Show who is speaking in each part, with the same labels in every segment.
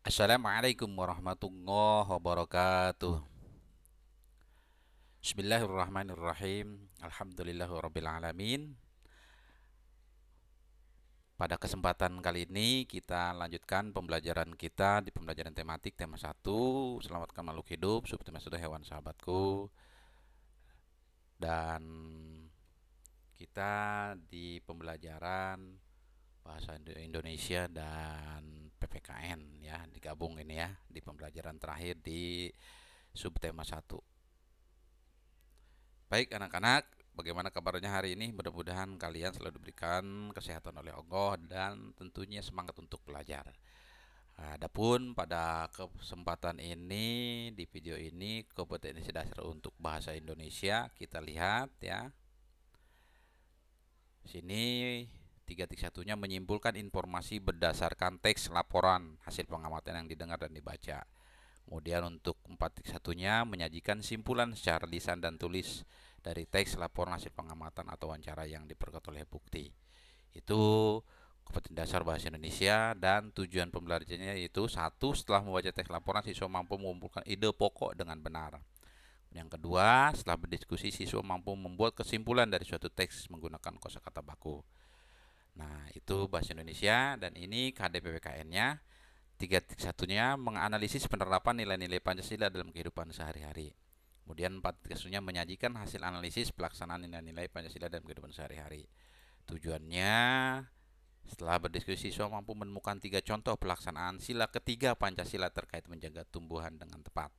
Speaker 1: Assalamualaikum warahmatullahi wabarakatuh. Bismillahirrahmanirrahim. Alhamdulillahirabbil alamin. Pada kesempatan kali ini kita lanjutkan pembelajaran kita di pembelajaran tematik tema 1, selamatkan makhluk hidup, subtema sudah hewan sahabatku. Dan kita di pembelajaran bahasa Indonesia dan PPKN ya, digabung ini ya di pembelajaran terakhir di subtema 1. Baik anak-anak, bagaimana kabarnya hari ini? Mudah-mudahan kalian selalu diberikan kesehatan oleh Allah dan tentunya semangat untuk belajar. Adapun pada kesempatan ini di video ini kompetensi dasar untuk bahasa Indonesia kita lihat ya. Sini 3.1-nya menyimpulkan informasi berdasarkan teks laporan hasil pengamatan yang didengar dan dibaca. Kemudian untuk 4.1-nya menyajikan simpulan secara lisan dan tulis dari teks laporan hasil pengamatan atau wawancara yang diperkuat oleh bukti. Itu kompetensi dasar bahasa Indonesia dan tujuan pembelajarannya yaitu satu, setelah membaca teks laporan siswa mampu mengumpulkan ide pokok dengan benar. Yang kedua, setelah berdiskusi siswa mampu membuat kesimpulan dari suatu teks menggunakan kosakata baku. Nah, itu bahasa Indonesia dan ini KDPPKN-nya. 3.1-nya menganalisis penerapan nilai-nilai Pancasila dalam kehidupan sehari-hari. Kemudian 4.1-nya menyajikan hasil analisis pelaksanaan nilai-nilai Pancasila dalam kehidupan sehari-hari. Tujuannya setelah berdiskusi siswa mampu menemukan 3 contoh pelaksanaan sila ketiga Pancasila terkait menjaga tumbuhan dengan tepat.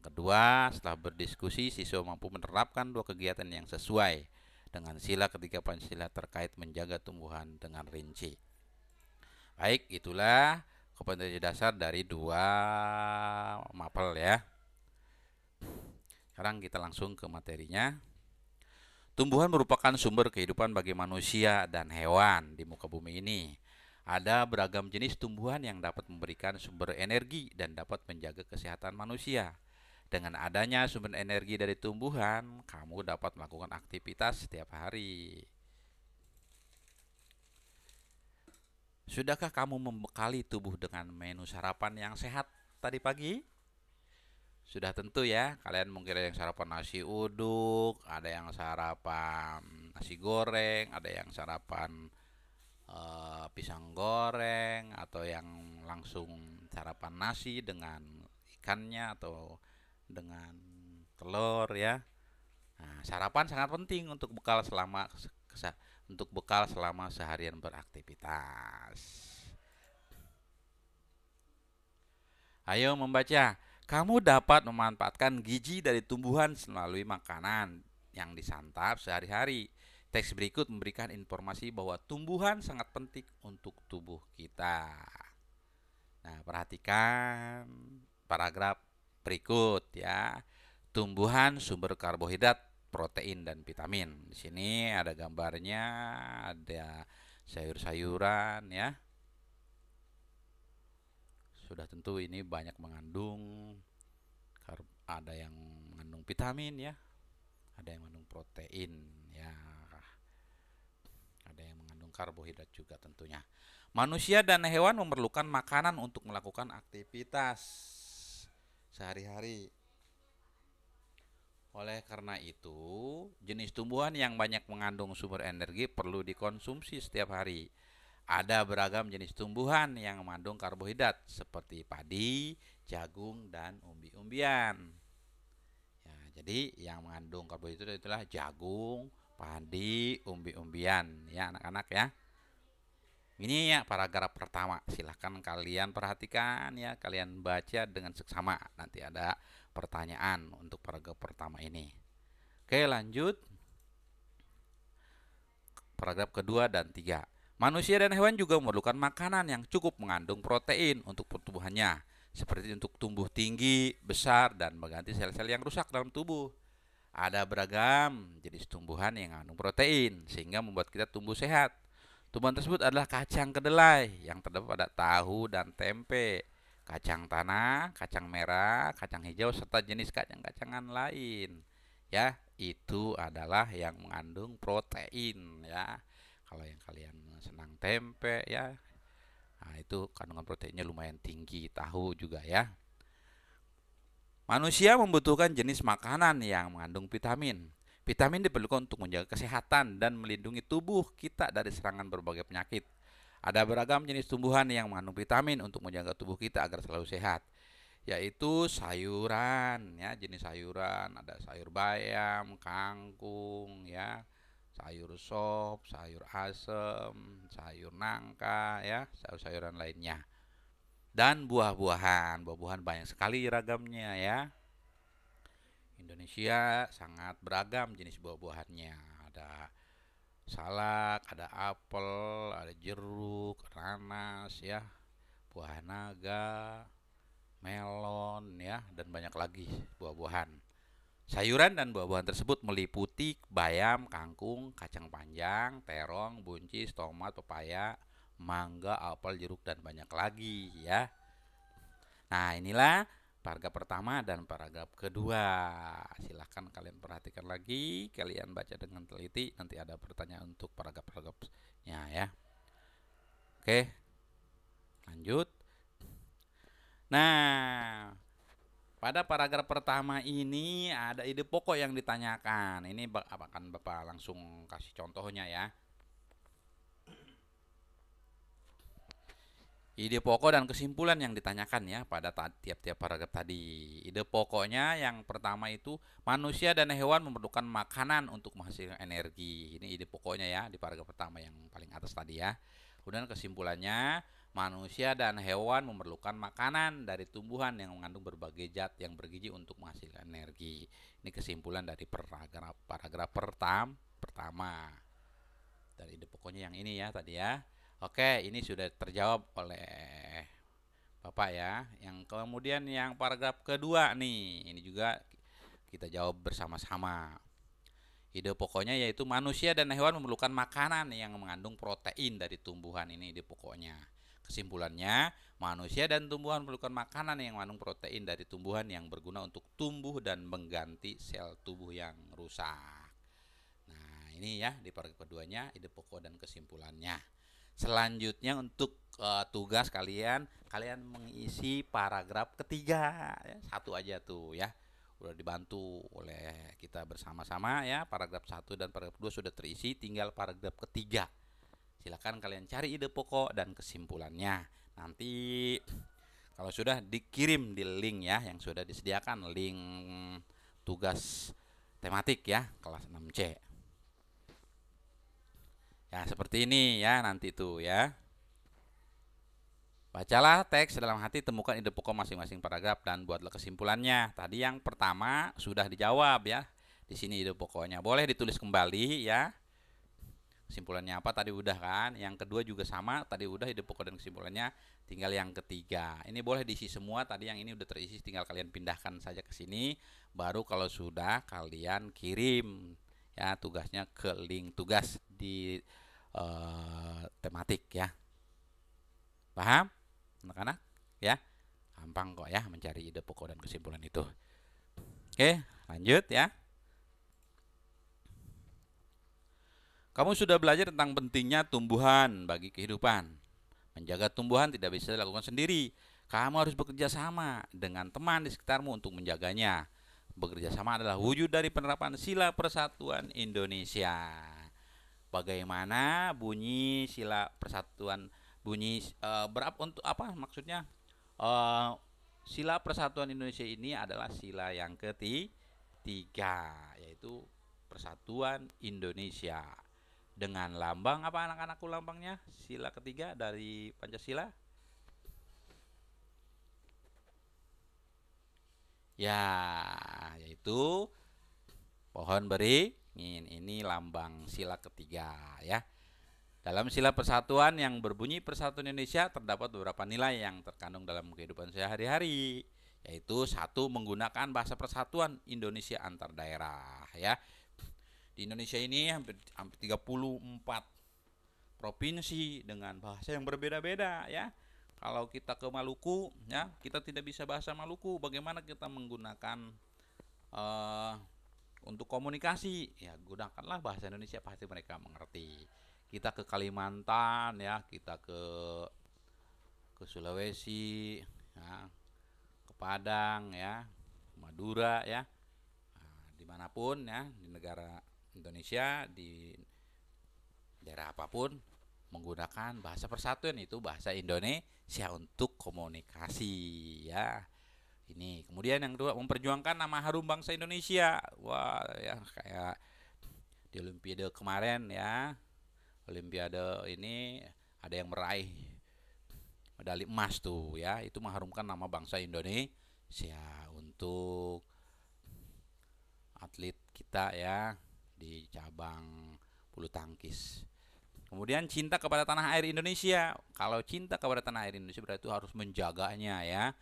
Speaker 1: Yang kedua, setelah berdiskusi siswa mampu menerapkan 2 kegiatan yang sesuai dengan sila ketiga Pancasila terkait menjaga tumbuhan dengan rinci. Baik, itulah kompetensi dasar dari 2 mapel ya. Sekarang kita langsung ke materinya. Tumbuhan merupakan sumber kehidupan bagi manusia dan hewan di muka bumi ini. Ada beragam jenis tumbuhan yang dapat memberikan sumber energi dan dapat menjaga kesehatan manusia. Dengan adanya sumber energi dari tumbuhan, kamu dapat melakukan aktivitas setiap hari. Sudahkah kamu membekali tubuh dengan menu sarapan yang sehat tadi pagi? Sudah tentu ya, kalian mungkin ada yang sarapan nasi uduk, ada yang sarapan nasi goreng, ada yang sarapan pisang goreng, atau yang langsung sarapan nasi dengan ikannya atau dengan telur ya. Nah, sarapan sangat penting untuk bekal selama seharian beraktivitas. Ayo membaca. Kamu dapat memanfaatkan gizi dari tumbuhan melalui makanan yang disantap sehari-hari. Teks berikut memberikan informasi bahwa tumbuhan sangat penting untuk tubuh kita. Nah, perhatikan paragraf berikut ya. Tumbuhan sumber karbohidrat, protein dan vitamin. Di sini ada gambarnya, ada sayur-sayuran ya. Sudah tentu ini banyak mengandung, ada yang mengandung vitamin ya, ada yang mengandung protein ya, ada yang mengandung karbohidrat juga tentunya. Manusia dan hewan memerlukan makanan untuk melakukan aktivitas sehari-hari. Oleh karena itu, jenis tumbuhan yang banyak mengandung sumber energi perlu dikonsumsi setiap hari. Ada beragam jenis tumbuhan yang mengandung karbohidrat seperti padi, jagung, dan umbi-umbian. Ya, jadi yang mengandung karbohidrat itulah jagung, padi, umbi-umbian ya anak-anak ya. Ini ya paragraf pertama. Silahkan kalian perhatikan ya, kalian baca dengan seksama. Nanti ada pertanyaan untuk paragraf pertama ini. Oke, lanjut. Paragraf kedua dan tiga. Manusia dan hewan juga memerlukan makanan yang cukup mengandung protein untuk pertumbuhannya, seperti untuk tumbuh tinggi, besar, dan mengganti sel-sel yang rusak dalam tubuh. Ada beragam jenis tumbuhan yang mengandung protein, sehingga membuat kita tumbuh sehat. Tumbuhan tersebut adalah kacang kedelai yang terdapat pada tahu dan tempe, kacang tanah, kacang merah, kacang hijau, serta jenis kacang-kacangan lain. Ya, itu adalah yang mengandung protein ya. Kalau yang kalian senang tempe ya, Nah, itu kandungan proteinnya lumayan tinggi. Tahu juga ya. Manusia membutuhkan jenis makanan yang mengandung vitamin. Vitamin diperlukan untuk menjaga kesehatan dan melindungi tubuh kita dari serangan berbagai penyakit. Ada beragam jenis tumbuhan yang mengandung vitamin untuk menjaga tubuh kita agar selalu sehat, yaitu sayuran ya, jenis sayuran ada sayur bayam, kangkung ya, sayur sop, sayur asem, sayur nangka ya, sayur-sayuran lainnya. Dan buah-buahan, buah-buahan banyak sekali ragamnya ya. Indonesia sangat beragam jenis buah-buahannya. Ada salak, ada apel, ada jeruk, nanas ya, buah naga, melon ya, dan banyak lagi buah-buahan. Sayuran dan buah-buahan tersebut meliputi bayam, kangkung, kacang panjang, terong, buncis, tomat, pepaya, mangga, apel, jeruk, dan banyak lagi ya. Nah, inilah paragraf pertama dan paragraf kedua. Silahkan kalian perhatikan lagi, kalian baca dengan teliti. Nanti ada pertanyaan untuk paragraf-paragrafnya ya. Oke, lanjut. Nah, pada paragraf pertama ini ada ide pokok yang ditanyakan. Ini akan Bapak langsung kasih contohnya ya. Ide pokok dan kesimpulan yang ditanyakan ya pada tiap-tiap paragraf tadi. Ide pokoknya yang pertama itu manusia dan hewan memerlukan makanan untuk menghasilkan energi. Ini ide pokoknya ya di paragraf pertama yang paling atas tadi ya. Kemudian kesimpulannya manusia dan hewan memerlukan makanan dari tumbuhan yang mengandung berbagai zat yang bergizi untuk menghasilkan energi. Ini kesimpulan dari paragraf pertama. Dari ide pokoknya yang ini ya tadi ya. Oke, ini sudah terjawab oleh Bapak ya. Yang kemudian yang paragraf kedua nih, ini juga kita jawab bersama-sama. Ide pokoknya yaitu manusia dan hewan memerlukan makanan yang mengandung protein dari tumbuhan. Ini ide pokoknya. Kesimpulannya, manusia dan tumbuhan memerlukan makanan yang mengandung protein dari tumbuhan yang berguna untuk tumbuh dan mengganti sel tubuh yang rusak. Nah, ini ya di paragraf keduanya ide pokok dan kesimpulannya. Selanjutnya untuk tugas kalian mengisi paragraf ketiga ya, satu aja tuh ya. Udah dibantu oleh kita bersama-sama ya. Paragraf 1 dan paragraf 2 sudah terisi, tinggal paragraf ketiga. Silakan kalian cari ide pokok dan kesimpulannya. Nanti kalau sudah dikirim di link ya yang sudah disediakan, link tugas tematik ya kelas 6C. Ya, seperti ini ya nanti tuh ya. Bacalah teks dalam hati, temukan ide pokok masing-masing paragraf dan buatlah kesimpulannya. Tadi yang pertama sudah dijawab ya. Di sini ide pokoknya. Boleh ditulis kembali ya. Kesimpulannya apa tadi udah kan? Yang kedua juga sama, tadi udah ide pokok dan kesimpulannya. Tinggal yang ketiga. Ini boleh diisi semua, tadi yang ini udah terisi, tinggal kalian pindahkan saja ke sini. Baru kalau sudah kalian kirim ya tugasnya ke link tugas di tematik ya. Paham anak-anak ya? Gampang kok ya mencari ide pokok dan kesimpulan itu. Oke, lanjut ya. Kamu sudah belajar tentang pentingnya tumbuhan bagi kehidupan. Menjaga tumbuhan tidak bisa dilakukan sendiri. Kamu harus bekerja sama dengan teman di sekitarmu untuk menjaganya. Bekerja sama adalah wujud dari penerapan sila persatuan Indonesia. Bagaimana bunyi sila persatuan berapa untuk apa maksudnya? Sila persatuan Indonesia ini adalah sila yang ketiga, yaitu persatuan Indonesia. Dengan lambang apa anak-anakku lambangnya? Sila ketiga dari Pancasila? Ya, yaitu pohon beringin. Ini lambang sila ketiga ya. Dalam sila persatuan yang berbunyi Persatuan Indonesia terdapat beberapa nilai yang terkandung dalam kehidupan sehari-hari, yaitu satu, menggunakan bahasa persatuan Indonesia antar daerah ya. Di Indonesia ini hampir 34 provinsi dengan bahasa yang berbeda-beda ya. Kalau kita ke Maluku ya, kita tidak bisa bahasa Maluku, bagaimana kita menggunakan untuk komunikasi? Ya, gunakanlah bahasa Indonesia, pasti mereka mengerti. Kita ke Kalimantan ya, kita ke ke Sulawesi, ya, ke Padang, ya, Madura, ya, nah, dimanapun ya di negara Indonesia, di daerah apapun menggunakan bahasa persatuan, itu bahasa Indonesia untuk komunikasi, ya. Ini kemudian yang kedua, memperjuangkan nama harum bangsa Indonesia. Wah, ya kayak di Olimpiade kemarin, ya, Olimpiade ini ada yang meraih medali emas tuh, ya, itu mengharumkan nama bangsa Indonesia untuk atlet kita, ya, di cabang bulu tangkis. Kemudian cinta kepada tanah air Indonesia. Kalau cinta kepada tanah air Indonesia berarti harus menjaganya, ya,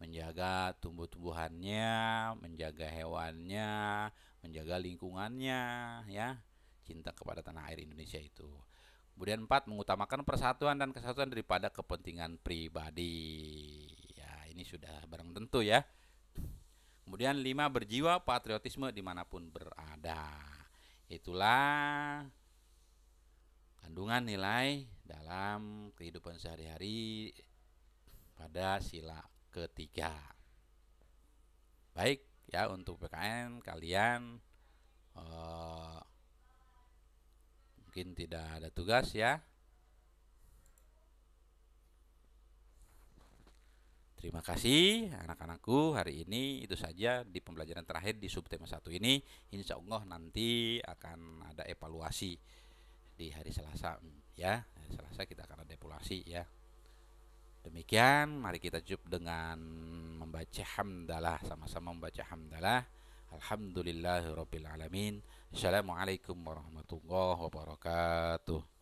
Speaker 1: menjaga tumbuh-tumbuhannya, menjaga hewannya, menjaga lingkungannya, ya. Cinta kepada tanah air Indonesia itu. Kemudian 4, mengutamakan persatuan dan kesatuan daripada kepentingan pribadi. Ya, ini sudah barang tentu, ya. Kemudian 5, berjiwa patriotisme dimanapun berada. Itulah kandungan nilai dalam kehidupan sehari-hari pada sila ketiga. Baik, ya, untuk PKN kalian mungkin tidak ada tugas, ya. Terima kasih anak-anakku, hari ini itu saja di pembelajaran terakhir di subtema 1 ini. Insya Allah nanti akan ada evaluasi di hari Selasa, ya. Hari Selasa kita akan ada evaluasi, ya. Demikian, mari kita cukup dengan membaca hamdalah, sama-sama membaca hamdalah. Alhamdulillahirabbil alamin. Assalamualaikum warahmatullahi wabarakatuh.